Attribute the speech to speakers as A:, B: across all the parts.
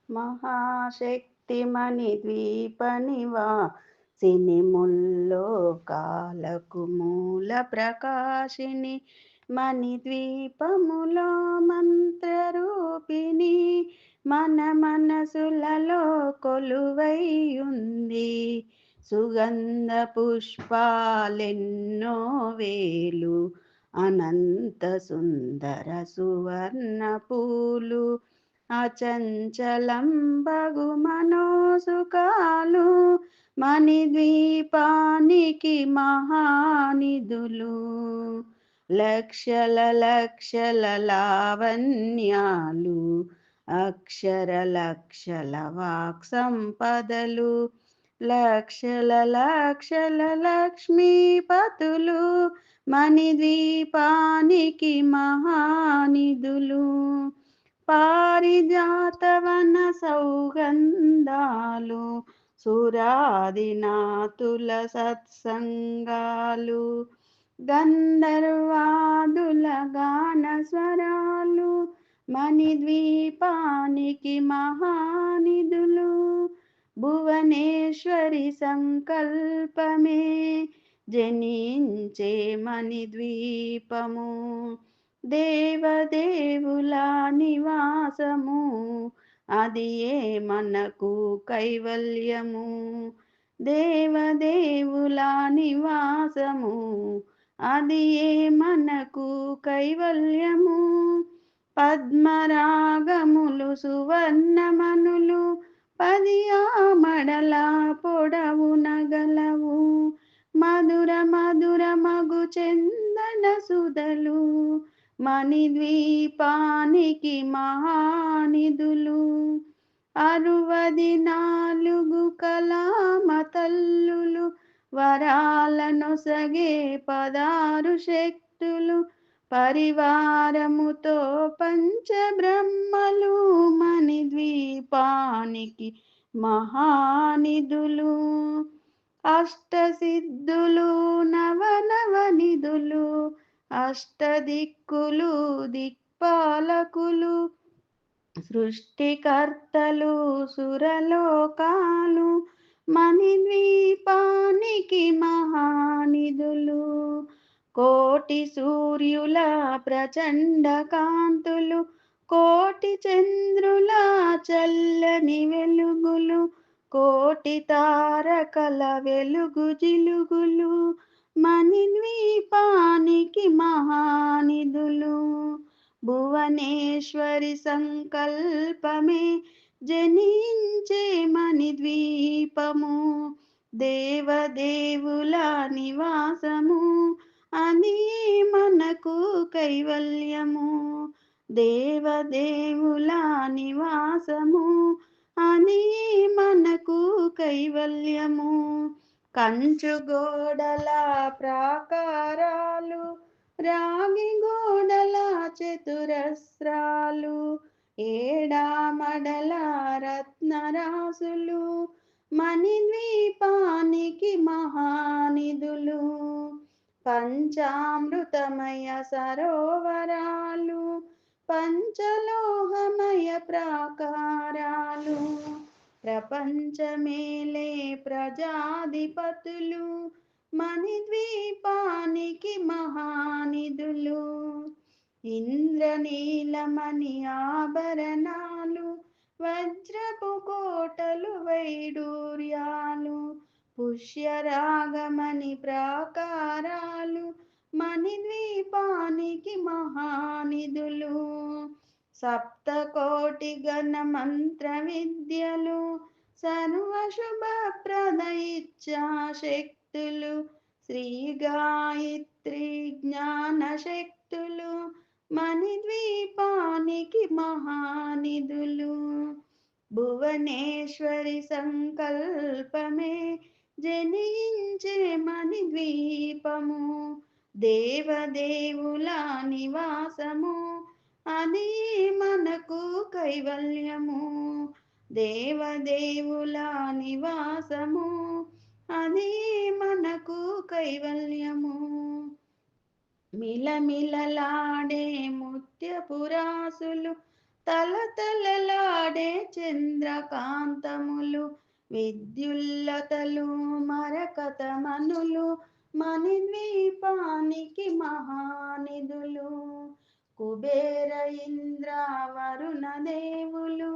A: మహాశక్తిమణి ద్వీపనివాసిని ముల్లోకాలకు మూల ప్రకాశిని మణిద్వీపములో మంత్రరూపిణి మన మనసులలో కొలువై ఉంది. సుగంధ పుష్పాలెన్నో వేలు అనంత సుందర సువర్ణ పూలు అచంచలం బగు మనోసుకాలు మణిద్వీపానికి మహానిధులు. లక్షల లక్షల లావణ్యాలు అక్షర లక్షల వాక్ సంపదలు లక్షల లక్షల లక్ష్మీపతులు మణిద్వీపానికి మహానిధులు. పారిజాతవన సౌగంధాలు సురాదినాతుల సత్సంగాలు గంధర్వాదుల గాన స్వరాలు మణిద్వీపానికి మహానిధులు. భువనేశ్వరి సంకల్పమే జనించే మణిద్వీపము దేవదేవుల నివాసము అది ఏ మనకు కైవల్యము. దేవదేవుల నివాసము అది ఏ మనకు కైవల్యము. పద్మరాగములు సువర్ణమనులు 10 ఆమడల పొడవున గలవు మధుర మధుర మగు చందన సుధలు మణిద్వీపానికి మహానిధులు. 64 కళామతల్లులు వరాలనొసగే 16 శక్తులు పరివారముతో పంచబ్రహ్మలు మణిద్వీపానికి మహానిధులు. అష్టసిద్ధులు నవనవనిధులు అష్టదిక్కులు దిక్పాలకులు సృష్టికర్తలు సురలోకాలు మణిద్వీపానికి మహానిధులు. కోటి సూర్యుల ప్రచండ కాంతులు కోటి చంద్రుల చల్లని వెలుగులు కోటి తారకల వెలుగు జిలుగులు మణిద్వీపానికి మహానిధులు. భువనేశ్వరి సంకల్పమే జనించే మణిద్వీపము దేవదేవుల నివాసము అది మనకు కైవల్యము. దేవదేవుల నివాసము అది మనకు కైవల్యము. కంచు గోడల ప్రాకారాలు రాగి గోడల చతురస్రాలు ఏడామడల రత్నరాసులు మణిద్వీపానికి మహానిధులు. పంచామృతమయ సరోవరాలు పంచలోహమయ ప్రాకారాలు ప్రపంచమేలే ప్రజాధిపతులు మణిద్వీపానికి మహానిధులు. ఇంద్రనీలమణి ఆభరణాలు వజ్రపు కోటలు వైడూర్యాలు పుష్యరాగమణి ప్రాకారాలు మణిద్వీపానికి మహానిధులు. సప్తకోటి గణ మంత్ర విద్యలు సర్వశుభప్రద ఇచ్ఛాశక్తులు శ్రీ గాయత్రి జ్ఞాన శక్తులు మణిద్వీపానికి మహానిధులు. భువనేశ్వరి సంకల్పమే జనించే మణిద్వీపము దేవదేవుల నివాసము అది మనకు కైవల్యము. దేవదేవుల నివాసము అది మనకు కైవల్యము. మిలమిలలాడే ముత్యపురాసులు తలతలలాడే చంద్రకాంతములు విద్యుల్లతలు మరకతమనులు మణిద్వీపానికి మహానిధులు కుబేర ఇంద్ర వరుణ దేవులు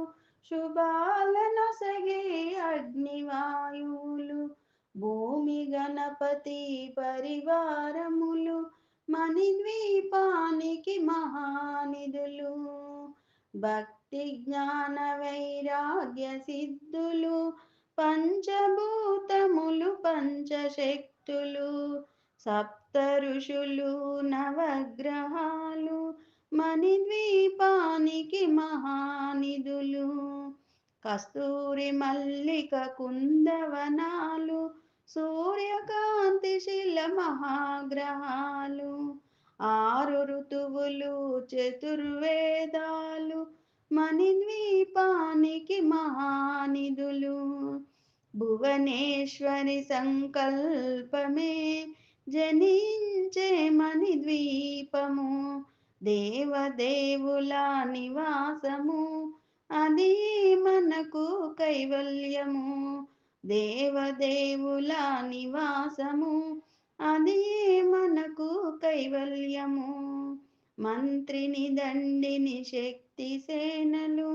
A: శుభాలనొసగే అగ్నివాయువులు భూమి గణపతి పరివారములు మణిద్వీపానికి మహానిధులు భక్తి జ్ఞాన వైరాగ్య సిద్ధులు పంచభూతములు పంచశక్తులు సప్త ఋషులు నవగ్రహాలు మణిద్వీపానికి మహానిధులు కస్తూరి మల్లిక కుందవనాలు సూర్యకాంతి శిల మహాగ్రహాలు ఆరు ఋతువులు చతుర్వేదాలు మణిద్వీపానికి మహానిధులు భువనేశ్వరి సంకల్పమే జనించే మణిద్వీపము దేవదేవుల నివాసము అది మనకు కైవల్యము దేవదేవుల నివాసము అది మనకు కైవల్యము మంత్రిని దండిని శక్తి సేనలు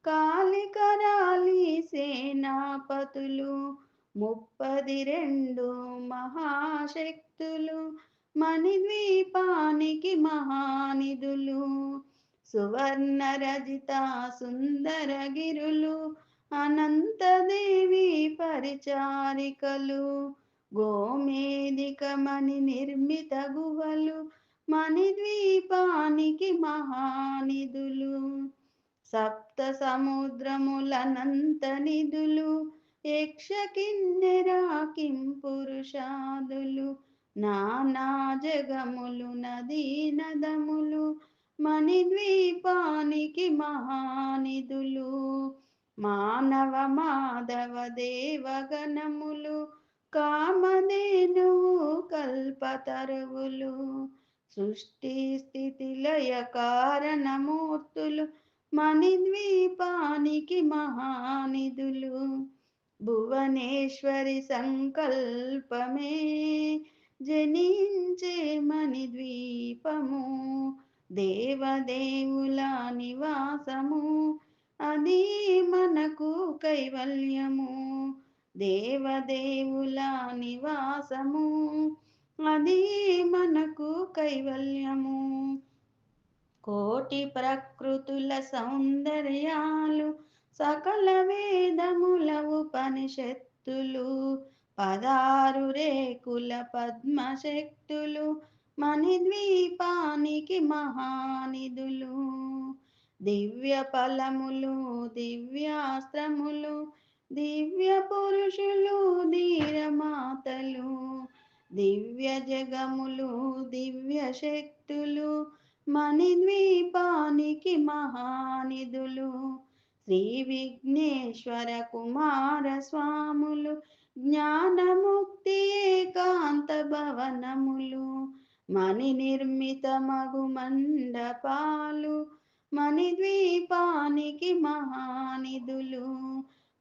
A: కాళికరాలి సేనాపతులు 32 మహాశక్తులు మణిద్వీపానికి మహానిధులు సువర్ణ రజిత సుందర గిరులు అనంతదేవి పరిచారికలు గోమేదిక మణి నిర్మిత గుహలు మణిద్వీపానికి మహానిధులు సప్త సముద్రములనంత నిధులు యక్ష కిన్నెర కింపురుషాదులు నానా జగములు నదీ నదములు మణిద్వీపానికి మహానిధులు మానవ మాధవ దేవగణములు కామధేనువు కల్పతరువులు సృష్టి స్థితి లయ కారణమూర్తులు మణిద్వీపానికి మహానిధులు భువనేశ్వరి సంకల్పమే జనించే మణిద్వీపము దేవదేవుల నివాసము అది మనకు కైవల్యము దేవదేవుల నివాసము అది మనకు కైవల్యము కోటి ప్రకృతుల సౌందర్యాలు సకల వేదముల ఉపనిషత్తులు 16 రేకుల పద్మశక్తులు మణిద్వీపానికి మహానిధులు దివ్య ఫలములు దివ్యాస్త్రములు దివ్య పురుషులు ధీరమాతలు దివ్య జగములు దివ్య శక్తులు మణిద్వీపానికి మహానిధులు శ్రీ విఘ్నేశ్వర కుమార స్వాములు జ్ఞానముక్తి ఏకాంత భవనములు మణి నిర్మిత మగు మండపాలు మణిద్వీపానికి మహానిధులు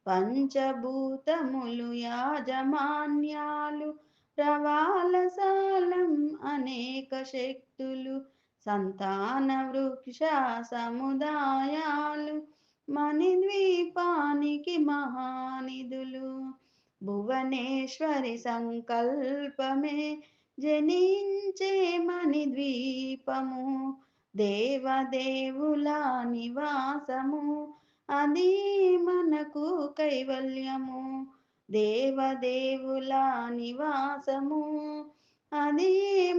A: పంచభూతములు యాజమాన్యాలు ప్రవాళసాలం అనేక శక్తులు సంతాన వృక్ష సముదాయాలు మణిద్వీపానికి మహానిధులు భువనేశ్వరి సంకల్పమే జనించే మణిద్వీపము దేవదేవుల నివాసము అది మనకు కైవల్యము దేవదేవుల నివాసము అది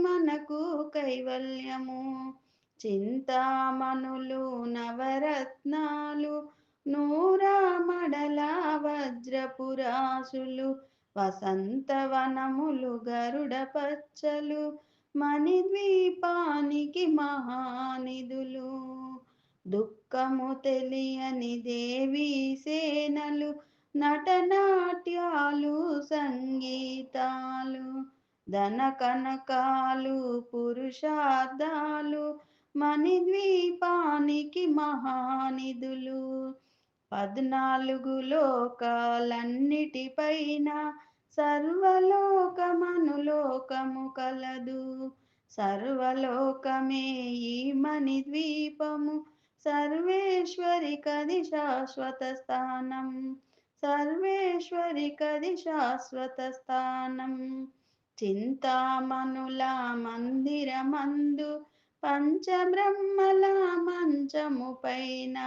A: మనకు కైవల్యము చింతామణులు నవరత్నాలు నూరామడల వజ్రపురాసులు వసంతవనములు గరుడ పచ్చలు మణిద్వీపానికి మహానిధులు దుఃఖము తెలియని దేవీ సేనలు నటనాట్యాలు సంగీతాలు ధన కనకాలు పురుషార్థాలు మణిద్వీపానికి మహానిధులు. 14 లోకాలన్నిటిపైన సర్వలోకమనులోకము కలదు. సర్వలోకమే ఈ మణిద్వీపము, సర్వేశ్వరికది శాశ్వత స్థానం. సర్వేశ్వరికది శాశ్వత స్థానం. చింతామణుల మందిరమందు పంచబ్రహ్మల మంచము పైన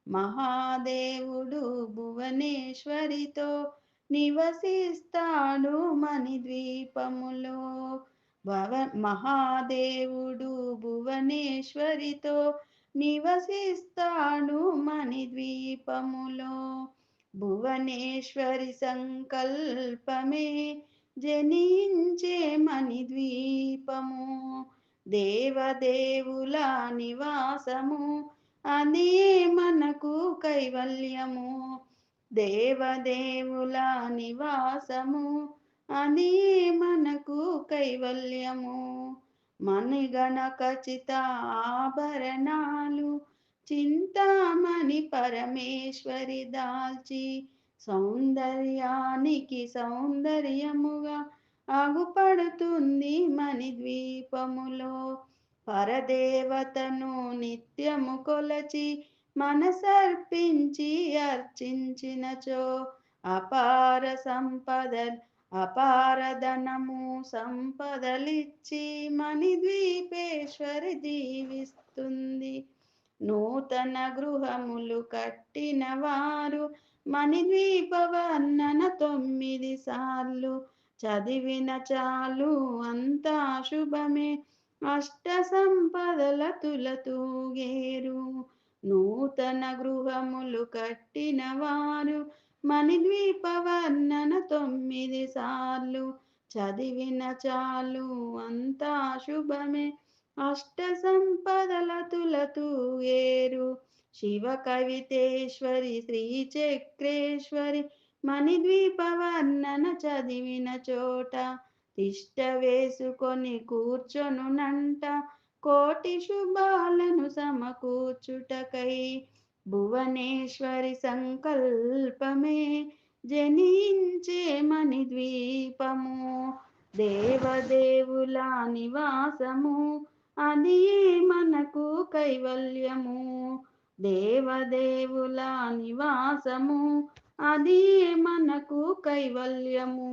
A: మహాదేవుడు భువనేశ్వరితో నివసిస్తాడు మణిద్వీపములో. మహాదేవుడు భువనేశ్వరితో నివసిస్తాడు మణిద్వీపములో. భువనేశ్వరి సంకల్పమే జనించే మణిద్వీపము. దేవదేవుల నివాసము, అదే మనకు కైవల్యము. దేవదేవుల నివాసము, అదే మనకు కైవల్యము. మణిగణ ఖచిత ఆభరణాలు చింతామణి పరమేశ్వరి దాల్చి, సౌందర్యానికి సౌందర్యముగా అగుపడుతుంది మణిద్వీపములో. పరదేవతను నిత్యము కొలచి మనసర్పించి అర్చించినచో అపార సంపద అపారధనము సంపదలిచ్చి మణిద్వీపేశ్వరి దీవిస్తుంది. నూతన గృహములు కట్టిన వారు మణిద్వీప వర్ణన 9 సార్లు చదివిన చాలు అంతా శుభమే, అష్ట సంపదల తులతూగేరు. నూతన గృహములు కట్టిన వారు మణిద్వీప వర్ణన 9 సార్లు చదివిన చాలు అంతా శుభమే, అష్ట సంపదల తులతూగేరు. శివ కవితేశ్వరి శ్రీ చక్రేశ్వరి మణిద్వీప వర్ణన చదివిన చోట తిష్ట వేసుకొని కూర్చొనునంట కోటి శుభాలను సమకూర్చుటకై. భువనేశ్వరి సంకల్పమే జనించే మణిద్వీపము. దేవదేవుల నివాసము, అది మనకు కైవల్యము. దేవదేవుల నివాసము, అది మనకు కైవల్యము.